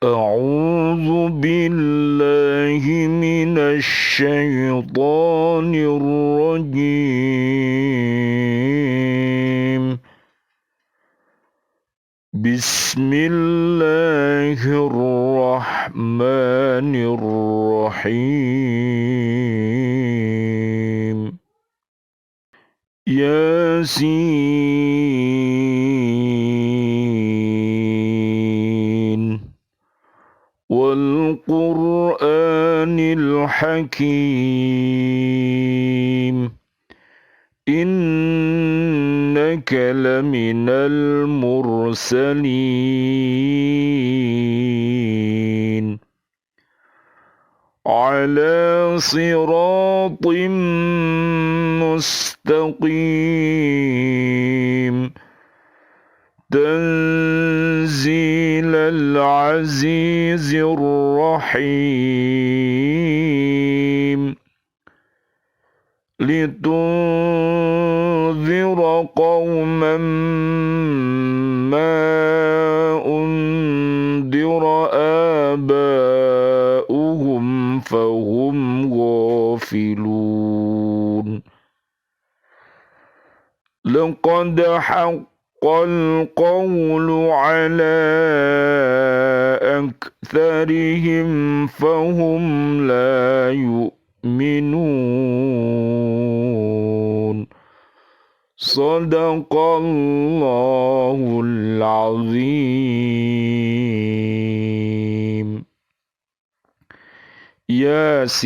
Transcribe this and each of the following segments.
أعوذ بالله من الشيطان الرجيم. بسم الله الرحمن الرحيم. ياسين والقرآن الحكيم إنك لمن المرسلين على صراط مستقيم تنزيل العزيز الرحيم لتنذر قوما ما أنذر آباؤهم فهم غافلون لقد حق القول على أكثرهم فهم لا يؤمنون صدق الله العظيم. Yasin.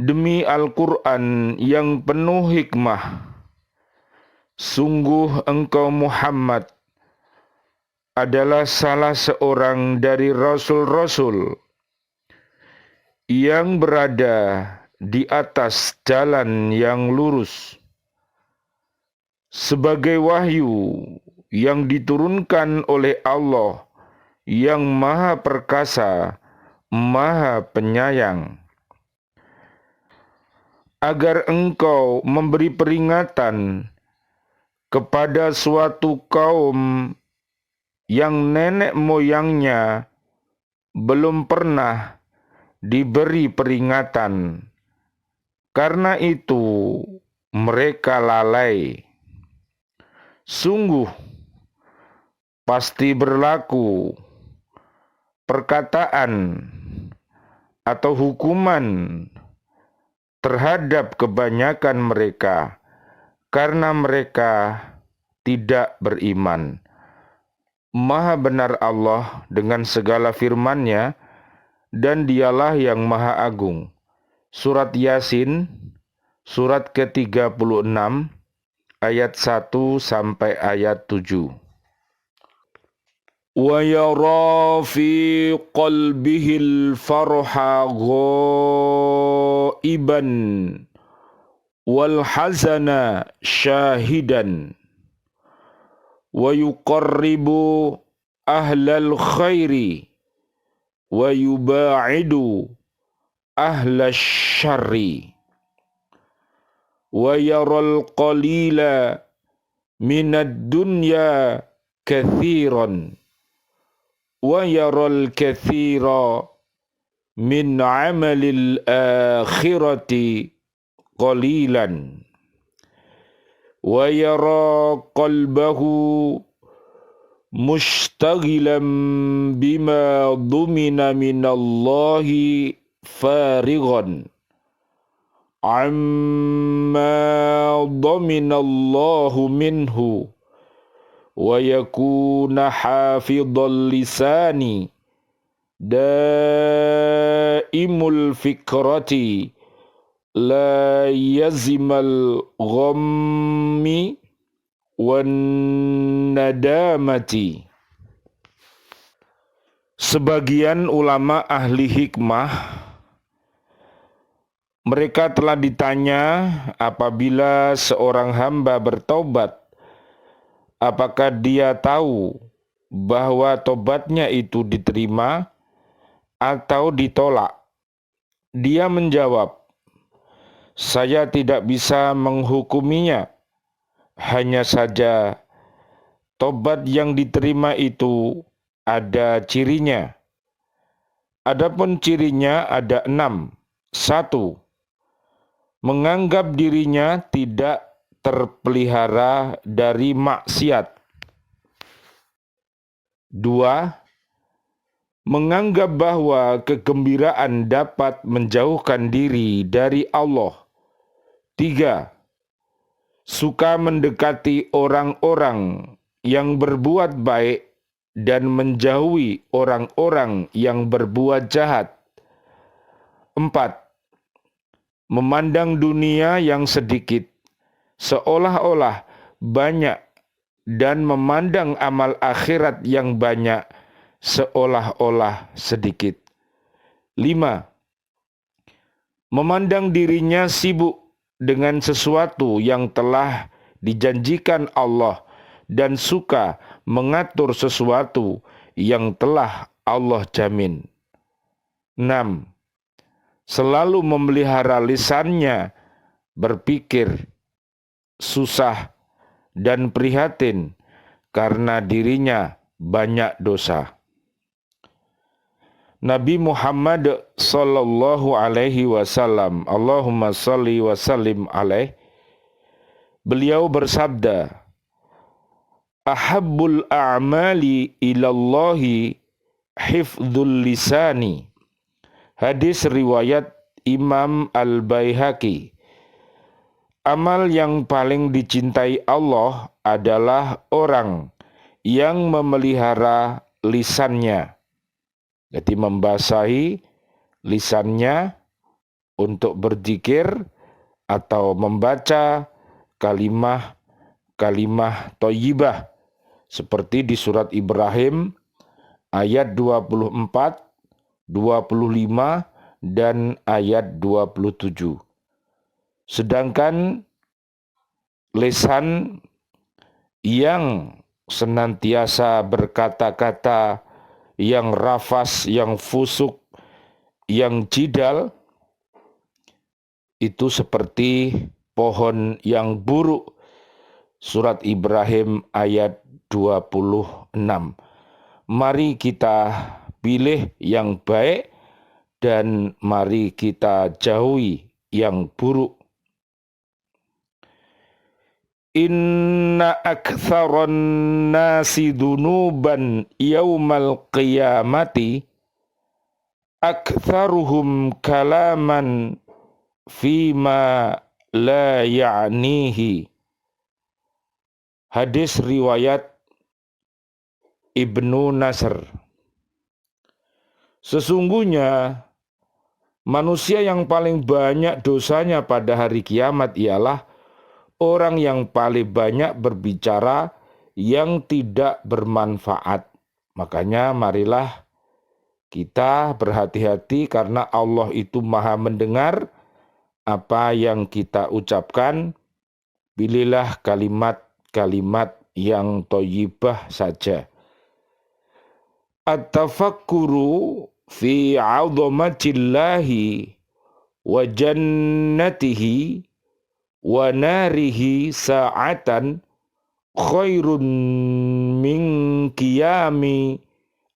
Demi Al-Quran yang penuh hikmah, sungguh engkau Muhammad adalah salah seorang dari Rasul-Rasul yang berada di atas jalan yang lurus, sebagai wahyu yang diturunkan oleh Allah yang Maha Perkasa, Maha Penyayang, agar engkau memberi peringatan kepada suatu kaum yang nenek moyangnya belum pernah diberi peringatan. Karena itu mereka lalai. Sungguh pasti berlaku perkataan atau hukuman terhadap kebanyakan mereka karena mereka tidak beriman. Maha benar Allah dengan segala firman-Nya dan Dialah yang Maha Agung. Surat Yasin, surat ke-36, ayat 1 sampai ayat 7. وَيَرَى فِي قَلْبِهِ الْفَرْحَ غَائِبًا وَالْحَزَنَ شَاهِدًا وَيُقَرِّبُ أَهْلَ الْخَيْرِ وَيُبَاعِدُ أَهْلَ الشَّرِّ وَيَرَى الْقَلِيلَ مِنَ الدُّنْيَا كَثِيرًا وَيَرَى الْكَثِيرَ مِنْ عَمَلِ الْآخِرَةِ قَلِيلًا وَيَرَى قَلْبَهُ مُشْتَغِلًا بِمَا ضُمِنَ مِنَ اللَّهِ فَارِغًا عَمَّا ضَمِنَ اللَّهُ مِنْهُ وَيَكُونَ حَافِظَ اللِّسَانِ دَائِمُ الْفِكْرَةِ لَا يَزِمَ الْغَمِّ وَالنَّدَامَةِ. Sebagian ulama ahli hikmah, mereka telah ditanya apabila seorang hamba bertaubat, apakah dia tahu bahwa tobatnya itu diterima atau ditolak? Dia menjawab, saya tidak bisa menghukuminya, hanya saja tobat yang diterima itu ada cirinya. Adapun cirinya ada 6. 1. Menganggap dirinya tidak terpelihara dari maksiat. 2. Menganggap bahwa kegembiraan dapat menjauhkan diri dari Allah. 3. Suka mendekati orang-orang yang berbuat baik dan menjauhi orang-orang yang berbuat jahat. 4. Memandang dunia yang sedikit seolah-olah banyak dan memandang amal akhirat yang banyak seolah-olah sedikit. 5. Memandang dirinya sibuk dengan sesuatu yang telah dijanjikan Allah dan suka mengatur sesuatu yang telah Allah jamin. 6. Selalu memelihara lisannya berpikir susah dan prihatin karena dirinya banyak dosa. Nabi Muhammad sallallahu alaihi wasallam, Allahumma salli wa sallim alaih, beliau bersabda, ahabbul a'mali ilallahi hifdzul lisani. Hadis riwayat Imam Al-Baihaqi. Amal yang paling dicintai Allah adalah orang yang memelihara lisannya. Jadi membasahi lisannya untuk berzikir atau membaca kalimah thayyibah seperti di surat Ibrahim ayat 24, 25 dan ayat 27. Sedangkan lisan yang senantiasa berkata-kata yang rafas, yang fusuk, yang jidal, itu seperti pohon yang buruk. Surat Ibrahim ayat 26. Mari kita pilih yang baik dan mari kita jauhi yang buruk. Inna aktsaron nasi dunuban yaumal qiyamati aktsaruhum kalaman fima la ya'nihi. Hadis riwayat Ibnu Nasr. Sesungguhnya manusia yang paling banyak dosanya pada hari kiamat ialah orang yang paling banyak berbicara yang tidak bermanfaat. Makanya marilah kita berhati-hati karena Allah itu maha mendengar apa yang kita ucapkan. Pilihlah kalimat-kalimat yang thayyibah saja. At-tafakkuru fi 'azamatillahi wa jannatihi wa narihi sa'atan khairun min qiyami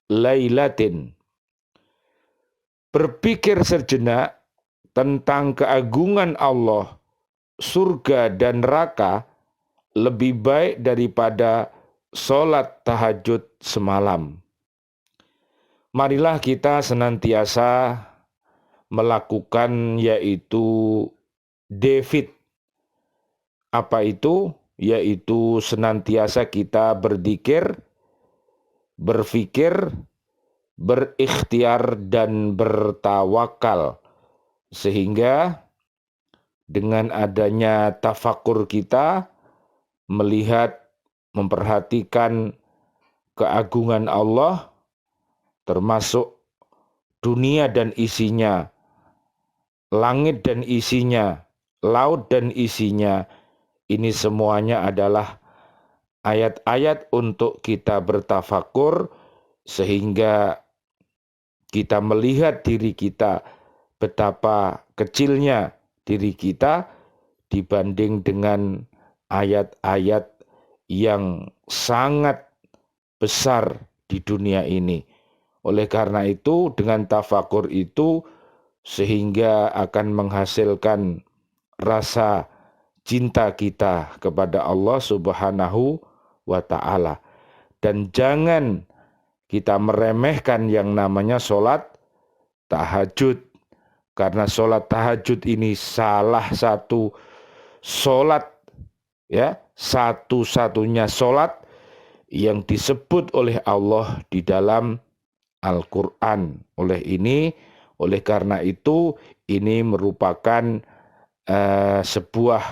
lailatin. Berpikir sejenak tentang keagungan Allah, surga dan neraka lebih baik daripada sholat tahajud semalam. Marilah kita senantiasa melakukan yaitu David. Apa itu? Yaitu senantiasa kita berzikir, berfikir, berikhtiar dan bertawakal. Sehingga dengan adanya tafakur kita melihat, memperhatikan keagungan Allah, termasuk dunia dan isinya, langit dan isinya, laut dan isinya. Ini semuanya adalah ayat-ayat untuk kita bertafakur sehingga kita melihat diri kita betapa kecilnya diri kita dibanding dengan ayat-ayat yang sangat besar di dunia ini. Oleh karena itu, dengan tafakur itu sehingga akan menghasilkan rasa cinta kita kepada Allah Subhanahu wa Ta'ala. Dan jangan kita meremehkan yang namanya sholat tahajud, karena sholat tahajud ini salah satu sholat, ya, satu-satunya sholat yang disebut oleh Allah di dalam Al-Quran. Oleh karena itu, ini merupakan sebuah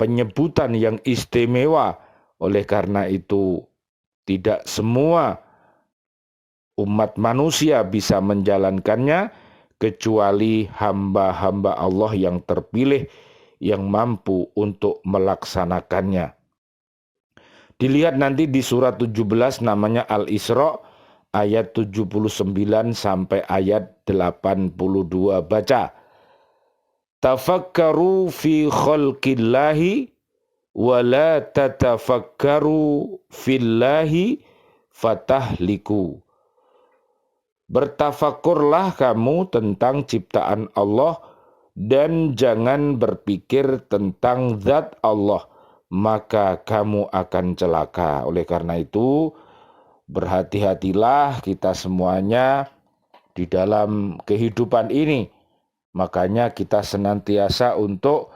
penyebutan yang istimewa. Oleh karena itu, tidak semua umat manusia bisa menjalankannya kecuali hamba-hamba Allah yang terpilih yang mampu untuk melaksanakannya. Dilihat nanti di surat 17 namanya Al-Isra ayat 79 sampai ayat 82, baca. Tafakkaru fi khalqillahi wa la tatafakkaru fillahi fatahliku. Bertafakurlah kamu tentang ciptaan Allah dan jangan berpikir tentang zat Allah, maka kamu akan celaka. Oleh karena itu, berhati-hatilah kita semuanya di dalam kehidupan ini. Makanya kita senantiasa untuk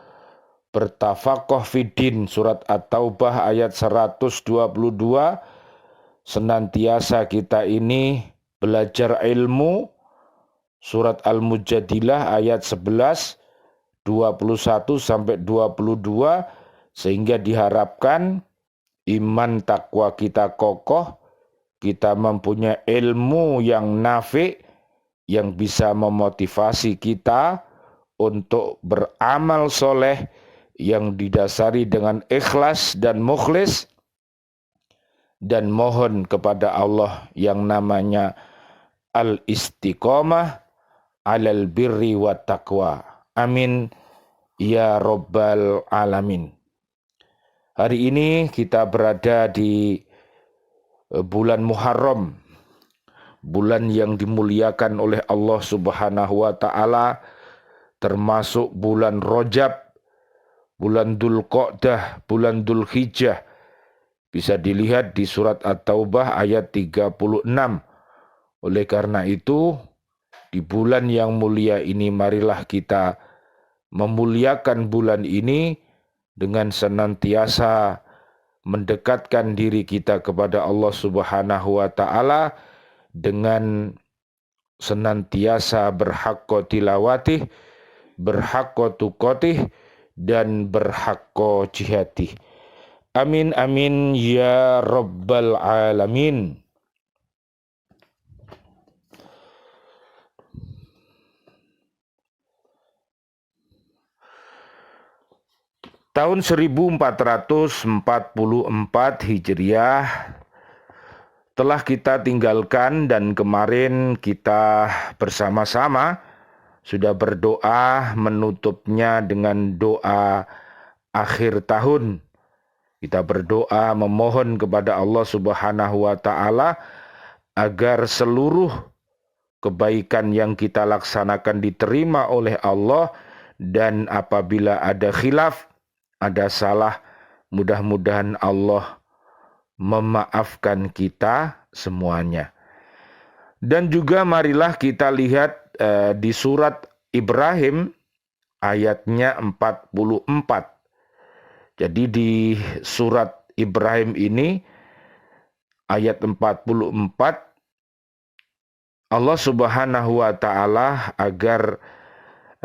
bertafakoh fiddin. Surat At-Taubah ayat 122. Senantiasa kita ini belajar ilmu. Surat Al-Mujadilah ayat 11, 21 sampai 22. Sehingga diharapkan iman takwa kita kokoh, kita mempunyai ilmu yang nafi, yang bisa memotivasi kita untuk beramal soleh yang didasari dengan ikhlas dan mukhlis, dan mohon kepada Allah yang namanya al-istiqomah alal birri wa taqwa. Amin ya rabbal alamin. Hari ini kita berada di bulan Muharram, bulan yang dimuliakan oleh Allah Subhanahu wa Ta'ala, termasuk bulan Rajab, bulan Dzulqa'dah, bulan Dzulhijjah. Bisa dilihat di surat At-Taubah ayat 36. Oleh karena itu, di bulan yang mulia ini marilah kita memuliakan bulan ini dengan senantiasa mendekatkan diri kita kepada Allah Subhanahu wa Ta'ala dengan senantiasa berhaqqa tilawatih, berhaqqa tuqatih, dan berhaqqa jihadih. Amin amin ya rabbal alamin. Tahun 1444 Hijriah telah kita tinggalkan, dan kemarin kita bersama-sama sudah berdoa menutupnya dengan doa akhir tahun. Kita berdoa memohon kepada Allah Subhanahu wa Ta'ala agar seluruh kebaikan yang kita laksanakan diterima oleh Allah, dan apabila ada khilaf, ada salah, mudah-mudahan Allah memaafkan kita semuanya. Dan juga marilah kita lihat di surat Ibrahim ayatnya 44. Jadi di surat Ibrahim ini ayat 44, Allah Subhanahu wa Ta'ala agar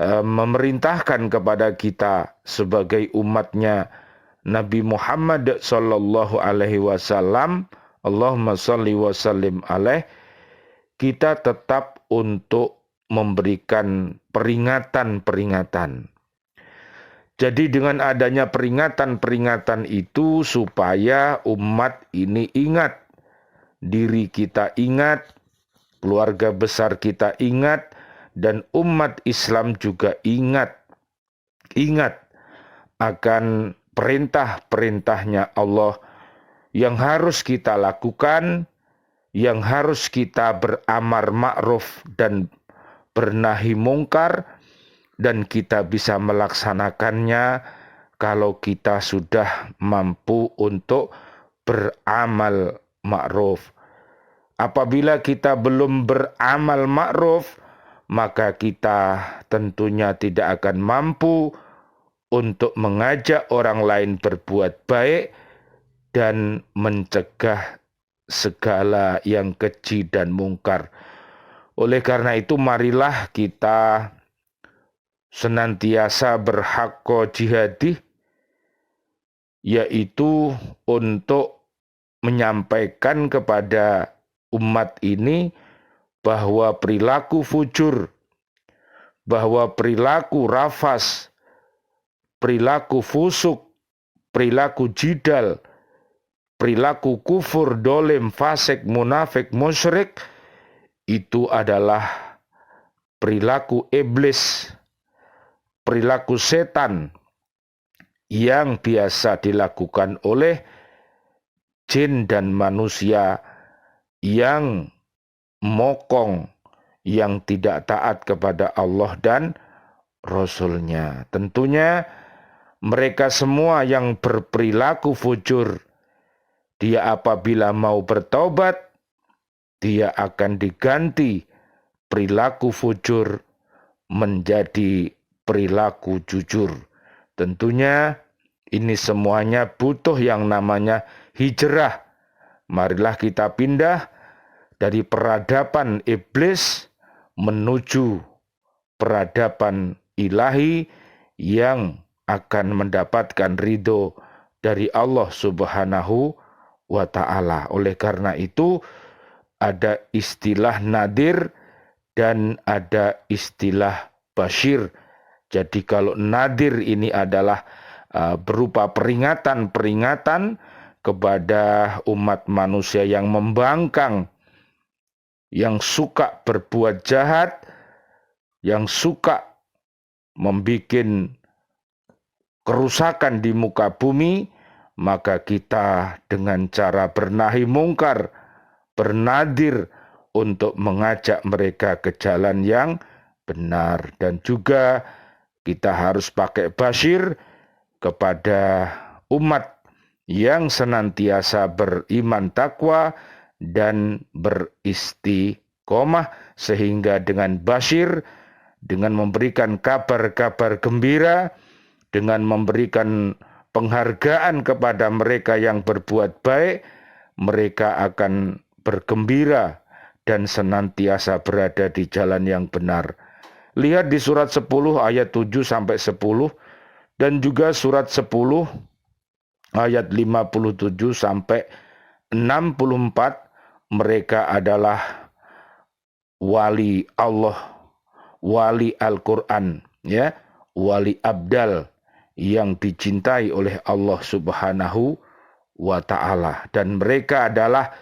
memerintahkan kepada kita sebagai umatnya Nabi Muhammad sallallahu alaihi wasallam, Allahumma shalli wa sallim alaih, kita tetap untuk memberikan peringatan-peringatan. Jadi dengan adanya peringatan-peringatan itu supaya umat ini ingat, diri kita ingat, keluarga besar kita ingat, dan umat Islam juga ingat akan perintah-perintahnya Allah yang harus kita lakukan, yang harus kita beramar ma'ruf dan bernahi mungkar, dan kita bisa melaksanakannya kalau kita sudah mampu untuk beramal ma'ruf. Apabila kita belum beramal ma'ruf, maka kita tentunya tidak akan mampu untuk mengajak orang lain berbuat baik dan mencegah segala yang keji dan mungkar. Oleh karena itu, marilah kita senantiasa berhakko jihadih, yaitu untuk menyampaikan kepada umat ini bahwa perilaku fujur, bahwa perilaku rafas, perilaku fusuk, perilaku jidal, perilaku kufur, dolim, fasik, munafik, musyrik, itu adalah perilaku iblis, perilaku setan yang biasa dilakukan oleh jin dan manusia yang mokong, yang tidak taat kepada Allah dan Rasul-Nya. Tentunya mereka semua yang berperilaku fujur, dia apabila mau bertaubat, dia akan diganti perilaku fujur menjadi perilaku jujur. Tentunya ini semuanya butuh yang namanya hijrah. Marilah kita pindah dari peradaban iblis menuju peradaban ilahi yang akan mendapatkan ridho dari Allah Subhanahu wa Ta'ala. Oleh karena itu, ada istilah nadir dan ada istilah basyir. Jadi kalau nadir ini adalah berupa peringatan-peringatan kepada umat manusia yang membangkang, yang suka berbuat jahat, yang suka membuat kerusakan di muka bumi, maka kita dengan cara bernahi mungkar, bernadir untuk mengajak mereka ke jalan yang benar. Dan juga kita harus pakai basyir kepada umat yang senantiasa beriman takwa dan beristiqomah, sehingga dengan basyir, dengan memberikan kabar-kabar gembira, dengan memberikan penghargaan kepada mereka yang berbuat baik, mereka akan bergembira dan senantiasa berada di jalan yang benar. Lihat di surat 10 ayat 7 sampai 10 dan juga surat 10 ayat 57 sampai 64, mereka adalah wali Allah, wali Al-Quran, ya, wali abdal yang dicintai oleh Allah Subhanahu wa Ta'ala. Dan mereka adalah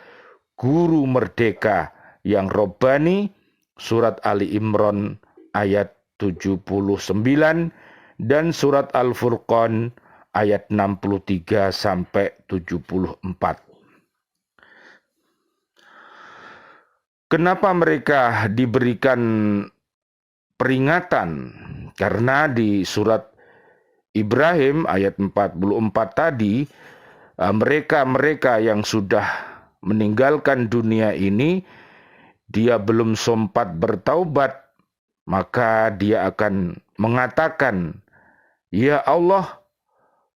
guru merdeka yang robbani, surat Ali Imran ayat 79 dan surat Al-Furqan ayat 63 sampai 74. Kenapa mereka diberikan peringatan? Karena di surat Ibrahim ayat 44 tadi, mereka-mereka yang sudah meninggalkan dunia ini, dia belum sempat bertaubat, maka dia akan mengatakan, "Ya Allah,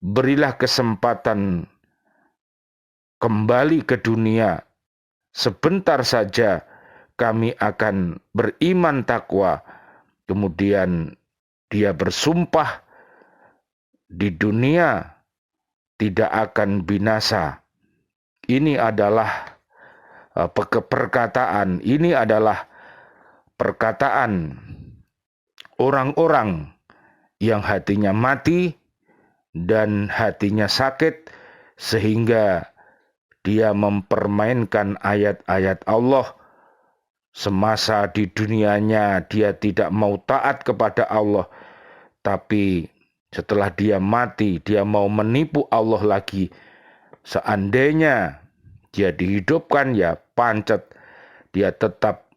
berilah kesempatan kembali ke dunia. Sebentar saja kami akan beriman takwa." Kemudian dia bersumpah di dunia tidak akan binasa. Ini adalah perkataan, ini adalah perkataan orang-orang yang hatinya mati dan hatinya sakit, sehingga dia mempermainkan ayat-ayat Allah. Semasa di dunianya dia tidak mau taat kepada Allah, tapi Setelah dia mati, dia mau menipu Allah lagi. Seandainya dia dihidupkan, ya pancet dia tetap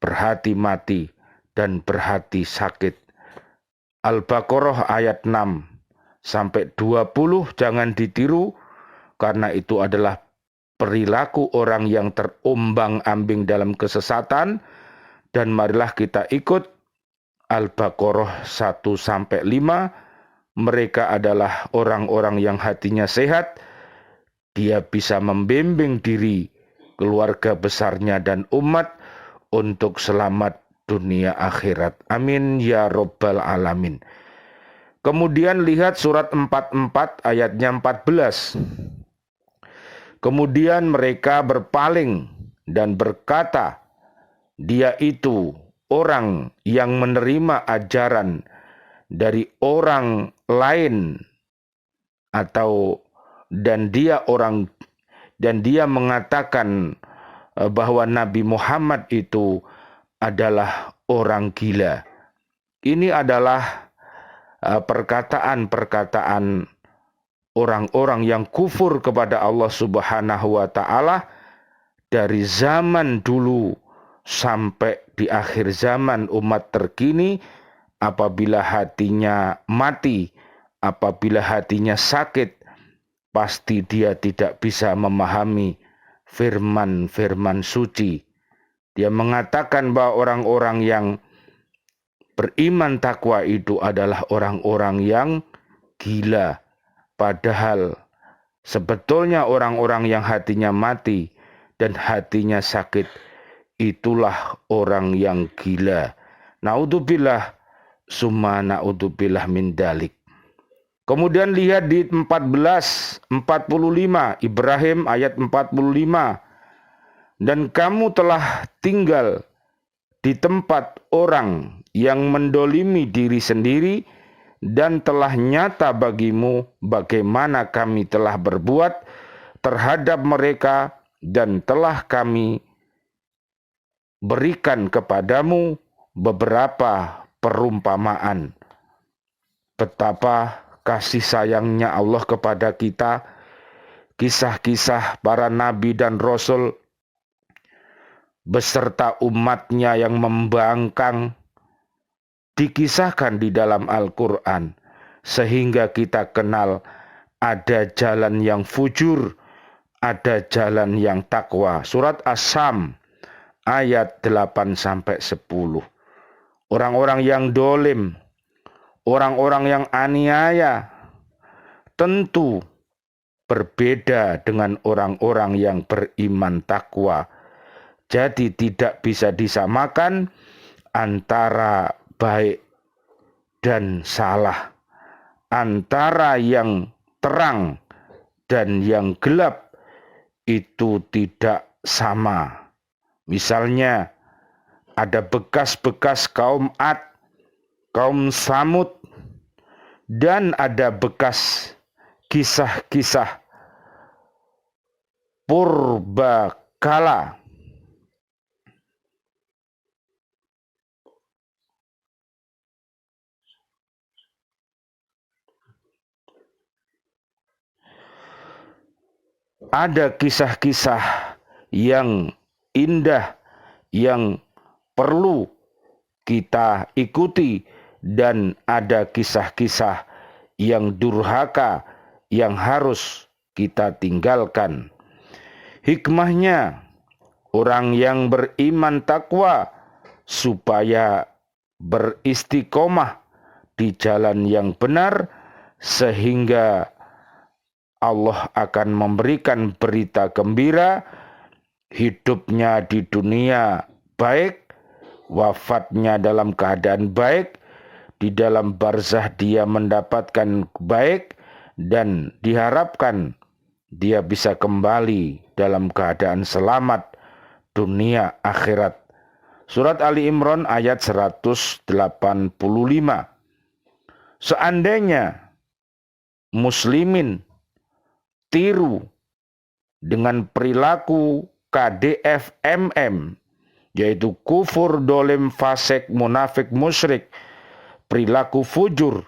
berhati mati dan berhati sakit. Al-Baqarah ayat 6 sampai 20 jangan ditiru, karena itu adalah perilaku orang yang terombang-ambing dalam kesesatan. Dan marilah kita ikut Al-Baqarah 1 sampai 5. Mereka adalah orang-orang yang hatinya sehat. Dia bisa membimbing diri, keluarga besarnya dan umat untuk selamat dunia akhirat. Amin ya Rabbal Alamin. Kemudian lihat surat 44 ayatnya 14. Kemudian mereka berpaling dan berkata, dia itu orang yang menerima ajaran dari orang lain, dan dia mengatakan bahwa Nabi Muhammad itu adalah orang gila. Ini adalah perkataan-perkataan orang-orang yang kufur kepada Allah Subhanahu wa Ta'ala dari zaman dulu sampai di akhir zaman umat terkini. Apabila hatinya mati, apabila hatinya sakit, pasti dia tidak bisa memahami firman-firman suci. Dia mengatakan bahwa orang-orang yang beriman takwa itu adalah orang-orang yang gila. Padahal sebetulnya orang-orang yang hatinya mati dan hatinya sakit, itulah orang yang gila. Naudzubillah, summa naudzubillah min dalik. Kemudian lihat di 14:45, Ibrahim ayat 45. Dan kamu telah tinggal di tempat orang yang mendolimi diri sendiri, dan telah nyata bagimu bagaimana kami telah berbuat terhadap mereka, dan telah kami berikan kepadamu beberapa perumpamaan. Betapa kasih sayangnya Allah kepada kita. Kisah-kisah para nabi dan rasul beserta umatnya yang membangkang dikisahkan di dalam Al-Quran, sehingga kita kenal ada jalan yang fujur, ada jalan yang takwa. Surat As-Sam ayat 8-10. Orang-orang yang dolim, orang-orang yang aniaya, tentu berbeda dengan orang-orang yang beriman takwa. Jadi tidak bisa disamakan antara baik dan salah, antara yang terang dan yang gelap, itu tidak sama. Misalnya ada bekas-bekas kaum Ad, kaum Samud, dan ada bekas kisah-kisah purbakala. Ada kisah-kisah yang indah yang perlu kita ikuti, dan ada kisah-kisah yang durhaka yang harus kita tinggalkan. Hikmahnya, orang yang beriman takwa supaya beristiqomah di jalan yang benar, sehingga Allah akan memberikan berita gembira, hidupnya di dunia baik, wafatnya dalam keadaan baik, di dalam barzah dia mendapatkan baik, dan diharapkan dia bisa kembali dalam keadaan selamat dunia akhirat. Surat Ali Imran ayat 185. Seandainya muslimin tiru dengan perilaku KDFMM, yaitu kufur, dolim, fasik, munafik, musyrik, perilaku fujur,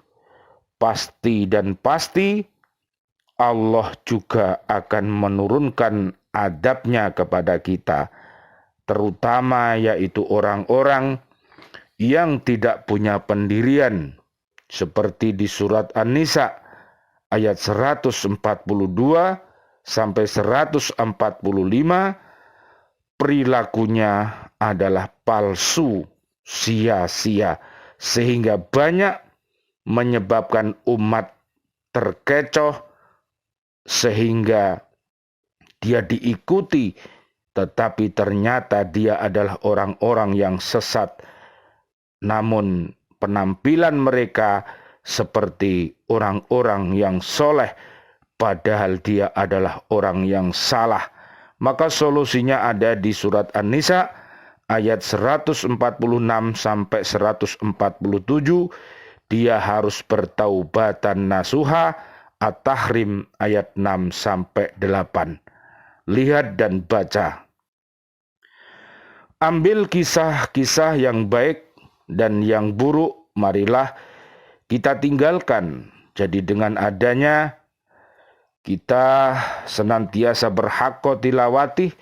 pasti dan pasti Allah juga akan menurunkan adabnya kepada kita, terutama yaitu orang-orang yang tidak punya pendirian, seperti di surat An-Nisa ayat 142 sampai 145, perilakunya adalah palsu, sia-sia, sehingga banyak menyebabkan umat terkecoh, sehingga dia diikuti, tetapi ternyata dia adalah orang-orang yang sesat. Namun penampilan mereka seperti orang-orang yang soleh, padahal dia adalah orang yang salah. Maka solusinya ada di surat An-Nisa ayat 146 sampai 147. Dia harus bertaubatan nasuha. At-Tahrim ayat 6 sampai 8. Lihat dan baca. Ambil kisah-kisah yang baik dan yang buruk, marilah kita tinggalkan. Jadi dengan adanya kita senantiasa berhaqqa tilawatih,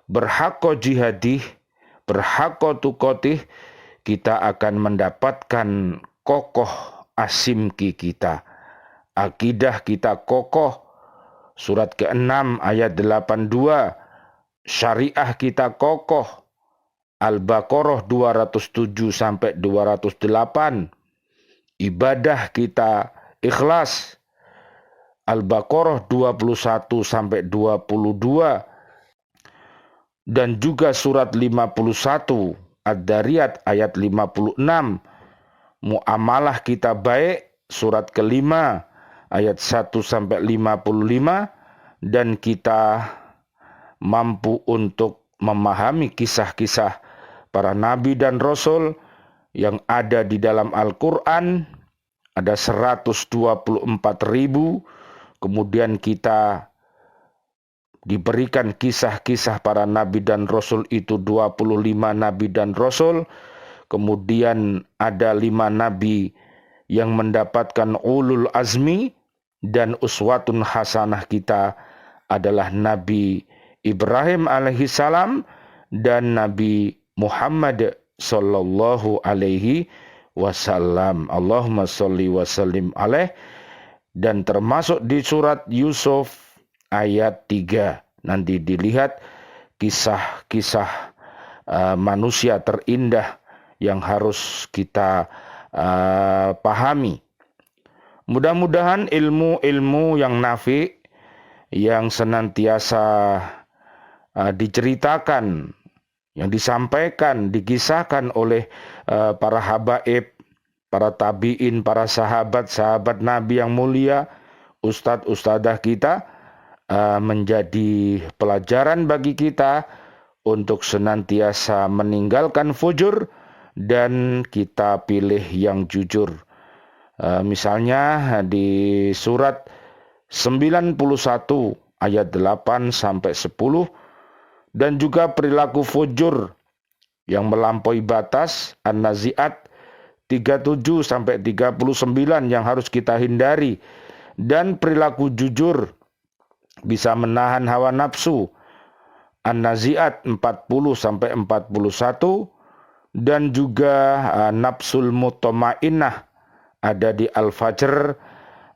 berhaqqa jihadih, berhaqqa tuqatih, kita akan mendapatkan kokoh asimki kita. Akidah kita kokoh. Surat ke-6 ayat 82. Syariah kita kokoh. Al-Baqarah 207 sampai 208. Ibadah kita ikhlas. Al-Baqarah 21 sampai 22. Dan juga surat 51 Ad-Dariyat ayat 56. Muamalah kita baik, surat ke-5 ayat 1 sampai 55, dan kita mampu untuk memahami kisah-kisah para nabi dan rasul yang ada di dalam Al-Quran, ada 124.000, kemudian kita diberikan kisah-kisah para nabi dan rasul itu 25 nabi dan rasul, kemudian ada 5 nabi yang mendapatkan ulul azmi, dan uswatun hasanah kita adalah Nabi Ibrahim alaihissalam dan Nabi Muhammad sallallahu alaihi wasallam. Allahumma sholli wa sallim alaih. Dan termasuk di surat Yusuf ayat 3. Nanti dilihat kisah-kisah manusia terindah yang harus kita pahami. Mudah-mudahan ilmu-ilmu yang nafi, yang senantiasa diceritakan, yang disampaikan, dikisahkan oleh para habaib, para tabi'in, para sahabat-sahabat Nabi yang mulia, ustadz-ustadzah kita, menjadi pelajaran bagi kita untuk senantiasa meninggalkan fujur dan kita pilih yang jujur. Misalnya di surat 91 ayat 8 sampai 10, dan juga perilaku fujur yang melampaui batas, An-Nazi'at 37 sampai 39 yang harus kita hindari, dan perilaku jujur bisa menahan hawa nafsu, An-Nazi'at 40 sampai 41, dan juga nafsul mutmainnah ada di Al-Fajr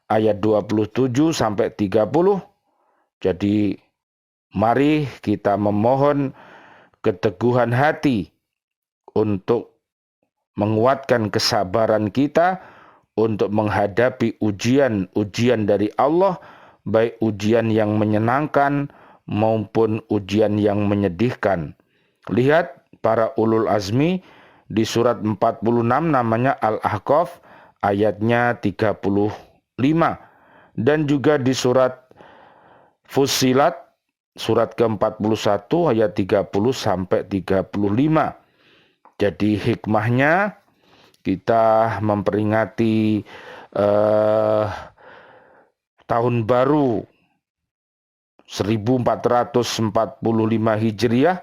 ayat 27 sampai 30. Jadi mari kita memohon keteguhan hati untuk menguatkan kesabaran kita untuk menghadapi ujian-ujian dari Allah, baik ujian yang menyenangkan maupun ujian yang menyedihkan. Lihat para ulul azmi di surat 46 namanya Al-Ahqaf ayatnya 35, dan juga di surat Fussilat surat ke-41 ayat 30 sampai 35. Jadi hikmahnya kita memperingati tahun baru 1445 Hijriah.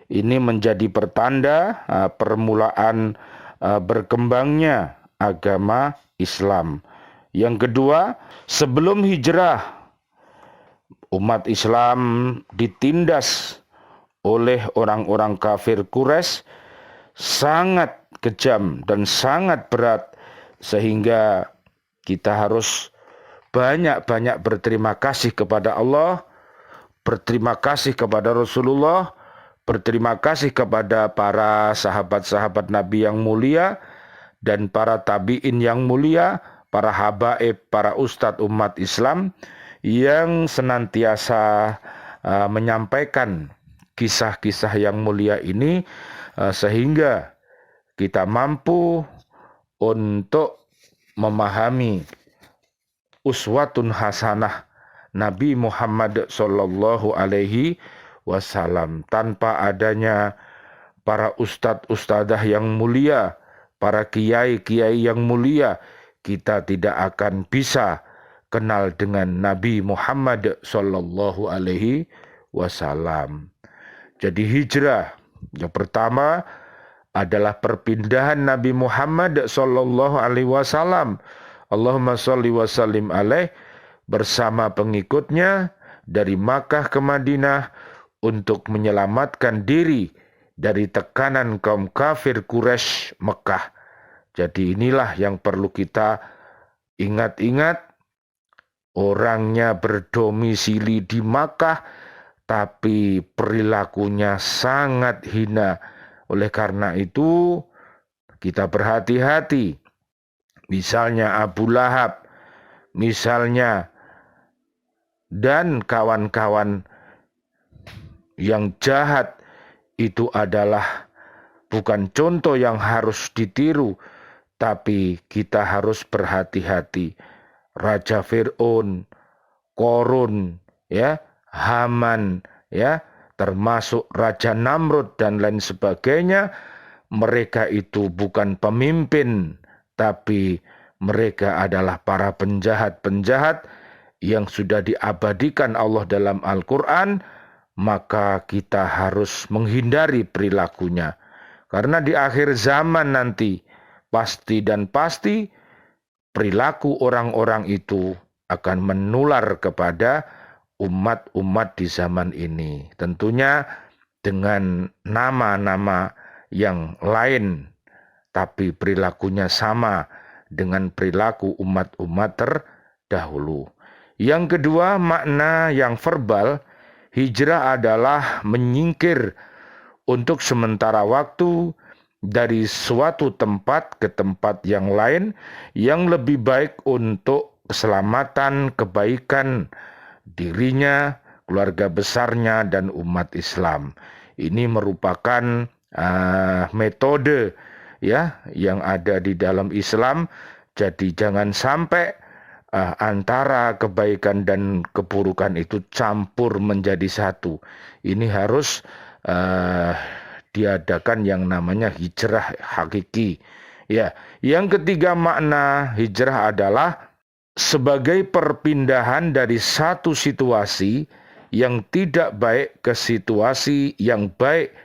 Ini menjadi pertanda permulaan berkembangnya agama Islam Yang kedua, sebelum hijrah, umat Islam ditindas oleh orang-orang kafir Quraisy sangat kejam dan sangat berat, sehingga kita harus banyak-banyak berterima kasih kepada Allah, berterima kasih kepada Rasulullah, berterima kasih kepada para sahabat-sahabat Nabi yang mulia dan para tabi'in yang mulia, para habaib, para ustadz umat Islam yang senantiasa menyampaikan kisah-kisah yang mulia ini, sehingga kita mampu untuk memahami uswatun hasanah Nabi Muhammad Sallallahu Alaihi Wasallam. Tanpa adanya para ustadz ustadzah yang mulia, para kiai-kiai yang mulia, kita tidak akan bisa kenal dengan Nabi Muhammad Sallallahu Alaihi Wasallam. Jadi hijrah yang pertama adalah perpindahan Nabi Muhammad Sallallahu Alaihi Wasallam. Allahumma sholli wa sallim alaih, bersama pengikutnya dari Makkah ke Madinah untuk menyelamatkan diri dari tekanan kaum kafir Quraisy Mekah. Jadi inilah yang perlu kita ingat-ingat. Orangnya berdomisili di Makkah, tapi perilakunya sangat hina. Oleh karena itu, kita berhati-hati. Misalnya Abu Lahab, misalnya, dan kawan-kawan yang jahat, itu adalah bukan contoh yang harus ditiru, tapi kita harus berhati-hati. Raja Fir'aun, Korun, ya, Haman, ya, termasuk Raja Namrud dan lain sebagainya, mereka itu bukan pemimpin, tapi mereka adalah para penjahat-penjahat yang sudah diabadikan Allah dalam Al-Quran. Maka kita harus menghindari perilakunya. Karena di akhir zaman nanti, pasti dan pasti perilaku orang-orang itu akan menular kepada umat-umat di zaman ini. Tentunya dengan nama-nama yang lain, tapi perilakunya sama dengan perilaku umat-umat terdahulu. Yang kedua, makna yang verbal, hijrah adalah menyingkir untuk sementara waktu dari suatu tempat ke tempat yang lain yang lebih baik untuk keselamatan, kebaikan dirinya, keluarga besarnya, dan umat Islam. Ini merupakan metode, ya, yang ada di dalam Islam. Jadi jangan sampai antara kebaikan dan keburukan itu campur menjadi satu. Ini harus diadakan yang namanya hijrah hakiki. Ya, yang ketiga, makna hijrah adalah sebagai perpindahan dari satu situasi yang tidak baik ke situasi yang baik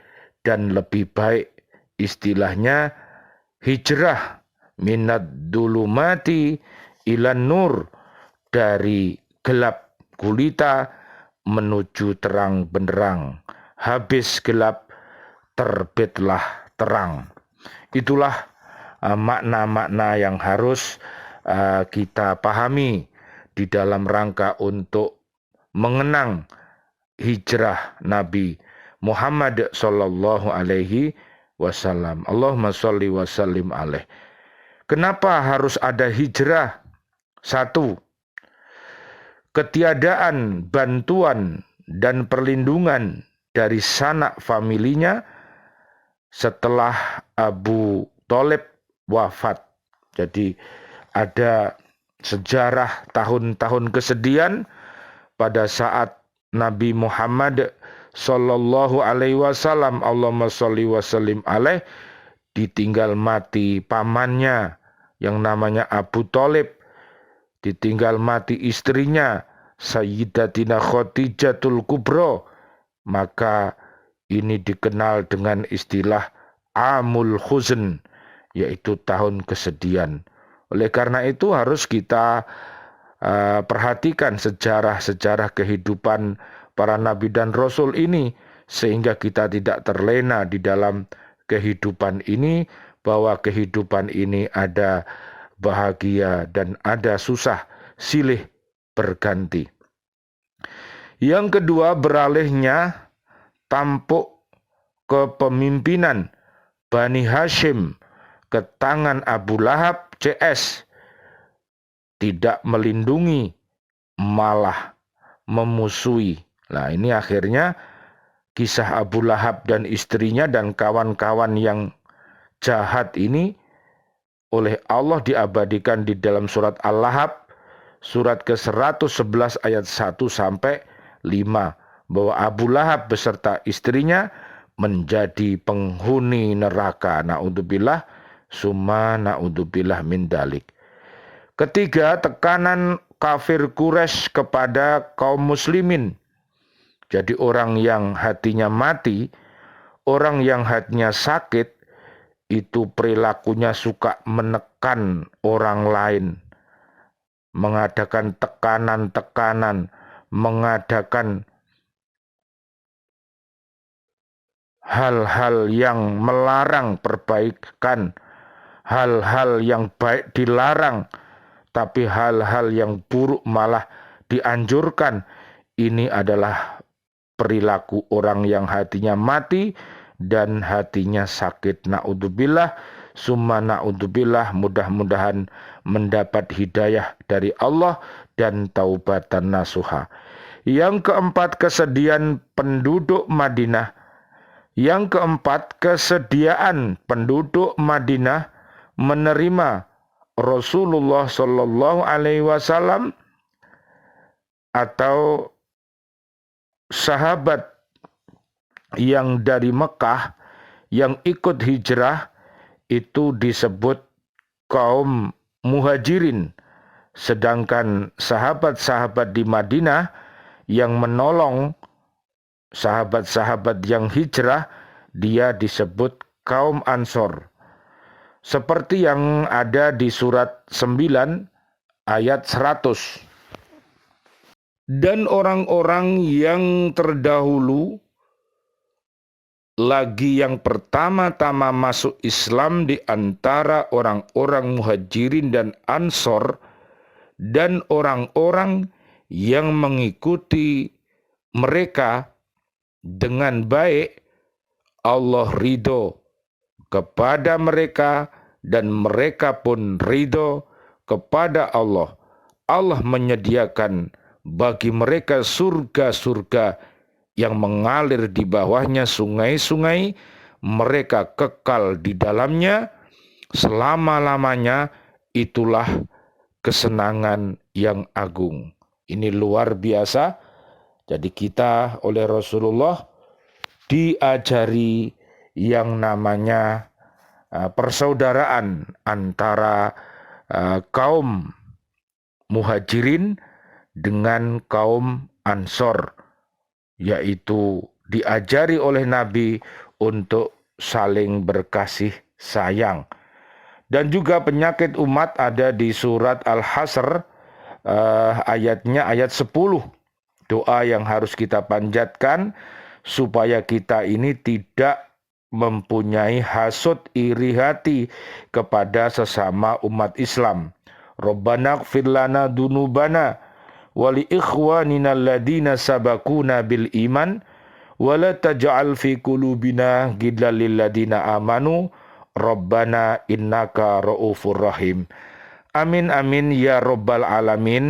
dan lebih baik. Istilahnya hijrah minad dulumati ilan nur, dari gelap gulita menuju terang benderang. Habis gelap terbitlah terang. Itulah makna-makna yang harus kita pahami di dalam rangka untuk mengenang hijrah Nabi Muhammad Sallallahu Alaihi Wasallam. Allahumma sholli wa sallim alaih. Kenapa harus ada hijrah? Satu, ketiadaan bantuan dan perlindungan dari sanak familinya setelah Abu Thalib wafat. Jadi ada sejarah tahun-tahun kesedihan pada saat Nabi Muhammad Sallallahu Alaihi Wasallam, Allahumma sholli wa sallim alaih, ditinggal mati pamannya yang namanya Abu Thalib, ditinggal mati istrinya Sayyidatina Khadijatul Kubro. Maka ini dikenal dengan istilah Amul Huzn, yaitu tahun kesedihan. Oleh karena itu harus kita perhatikan sejarah-sejarah kehidupan para nabi dan rasul ini, sehingga kita tidak terlena di dalam kehidupan ini, bahwa kehidupan ini ada bahagia dan ada susah, silih berganti. Yang kedua, beralihnya tampuk kepemimpinan Bani Hashim ke tangan Abu Lahab CS, tidak melindungi, malah memusuhi. Nah, ini akhirnya kisah Abu Lahab dan istrinya dan kawan-kawan yang jahat ini oleh Allah diabadikan di dalam surat Al-Lahab, surat ke-111 ayat 1 sampai 5, bahwa Abu Lahab beserta istrinya menjadi penghuni neraka. Na'udzubillah, summa na'udzubillah min dalik. Ketiga, tekanan kafir Quraisy kepada kaum muslimin. Jadi orang yang hatinya mati, orang yang hatinya sakit, itu perilakunya suka menekan orang lain, mengadakan tekanan-tekanan, mengadakan hal-hal yang melarang perbaikan, hal-hal yang baik dilarang, tapi hal-hal yang buruk malah dianjurkan. Ini adalah perilaku orang yang hatinya mati dan hatinya sakit. Na'udzubillah, summa na'udzubillah, mudah-mudahan mendapat hidayah dari Allah dan taubatan nasuha. Yang keempat, kesediaan penduduk Madinah. Yang keempat, kesediaan penduduk Madinah menerima Rasulullah Shallallahu Alaihi Wasallam atau sahabat yang dari Mekah yang ikut hijrah, itu disebut kaum muhajirin. Sedangkan sahabat-sahabat di Madinah yang menolong sahabat-sahabat yang hijrah, dia disebut kaum Ansor. Seperti yang ada di surat 9 ayat 100. Dan orang-orang yang terdahulu lagi yang pertama-tama masuk Islam di antara orang-orang muhajirin dan Ansor, dan orang-orang yang mengikuti mereka dengan baik, Allah ridho kepada mereka dan mereka pun ridho kepada Allah. Allah menyediakan bagi mereka surga-surga yang mengalir di bawahnya sungai-sungai, mereka kekal di dalamnya selama-lamanya. Itulah kesenangan yang agung. Ini luar biasa. Jadi kita oleh Rasulullah diajari yang namanya persaudaraan antara kaum muhajirin dengan kaum Ansor, yaitu diajari oleh Nabi untuk saling berkasih sayang. Dan juga penyakit umat ada di surat Al-Hasr, ayatnya ayat 10. Doa yang harus kita panjatkan supaya kita ini tidak mempunyai hasud iri hati kepada sesama umat Islam. Rabbana ighfir lana dunubana wali ikhwanina alladhina sabakuna bil iman wala taj'al fi qulubina ghillan lil ladina amanu rabbana innaka raufur rahim. Amin amin ya rabbal alamin.